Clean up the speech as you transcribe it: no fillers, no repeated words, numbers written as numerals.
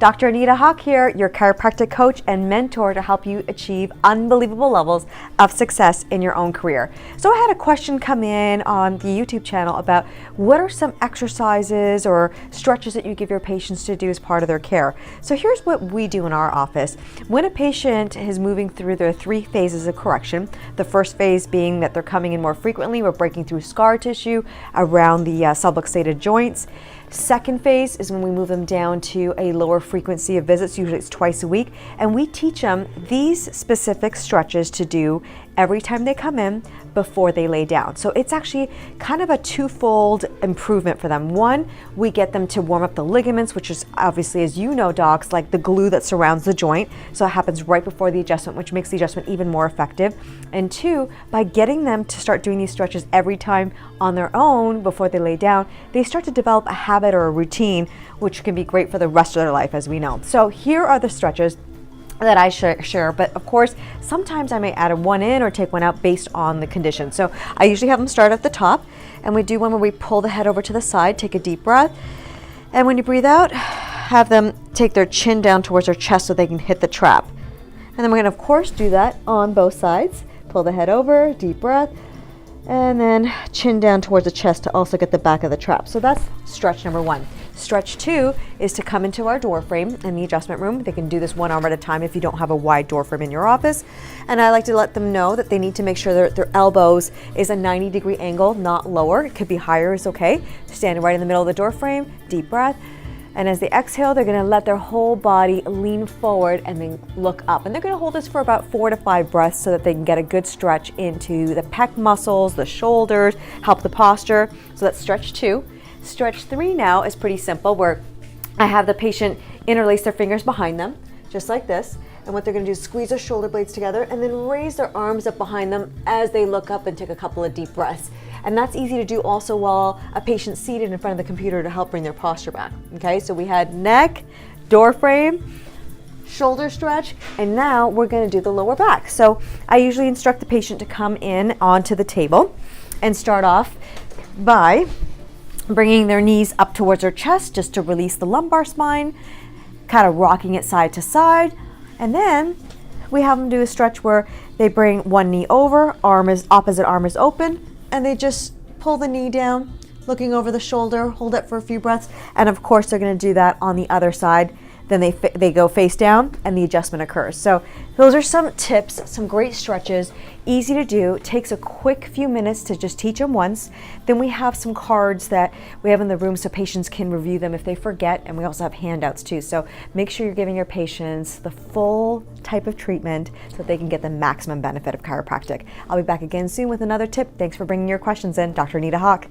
Dr. Anita Hawk here, your chiropractic coach and mentor to help you achieve unbelievable levels of success in your own career. So I had a question come in on the YouTube channel about what are some exercises or stretches that you give your patients to do as part of their care. So here's what we do in our office. When a patient is moving through their 3 phases of correction, the first phase being that they're coming in more frequently, we're breaking through scar tissue around the subluxated joints. Second phase is when we move them down to a lower frequency of visits, usually it's twice a week, and we teach them these specific stretches to do every time they come in before they lay down. So it's actually kind of a twofold improvement for them. One, we get them to warm up the ligaments, which is obviously, as you know, docs, like the glue that surrounds the joint. So it happens right before the adjustment, which makes the adjustment even more effective. And two, by getting them to start doing these stretches every time on their own before they lay down, they start to develop a habit or a routine, which can be great for the rest of their life, as we know. So here are the stretches that I share, but of course sometimes I may add one in or take one out based on the condition. So I usually have them start at the top, and we do one where we pull the head over to the side, take a deep breath, and when you breathe out, have them take their chin down towards their chest so they can hit the trap. And then we're going to of course do that on both sides. Pull the head over, deep breath, and then chin down towards the chest to also get the back of the trap. So that's stretch number 1. Stretch 2 is to come into our door frame in the adjustment room. They can do this one arm at a time if you don't have a wide door frame in your office. And I like to let them know that they need to make sure that their elbows is a 90-degree angle, not lower. It could be higher, is okay. Standing right in the middle of the door frame, deep breath. And as they exhale, they're gonna let their whole body lean forward and then look up. And they're gonna hold this for about 4 to 5 breaths so that they can get a good stretch into the pec muscles, the shoulders, help the posture. So that's stretch 2. Stretch 3 now is pretty simple, where I have the patient interlace their fingers behind them, just like this. And what they're gonna do is squeeze their shoulder blades together and then raise their arms up behind them as they look up and take a couple of deep breaths. And that's easy to do also while a patient's seated in front of the computer to help bring their posture back. Okay, so we had neck, door frame, shoulder stretch, and now we're gonna do the lower back. So I usually instruct the patient to come in onto the table and start off by bringing their knees up towards their chest just to release the lumbar spine, kind of rocking it side to side. And then we have them do a stretch where they bring one knee over, opposite arm is open, and they just pull the knee down, looking over the shoulder, hold it for a few breaths. And of course they're gonna do that on the other side. Then they go face down and the adjustment occurs. So those are some tips, some great stretches, easy to do. It takes a quick few minutes to just teach them once. Then we have some cards that we have in the room so patients can review them if they forget, and we also have handouts too. So make sure you're giving your patients the full type of treatment so that they can get the maximum benefit of chiropractic. I'll be back again soon with another tip. Thanks for bringing your questions in. Dr. Anita Hawk.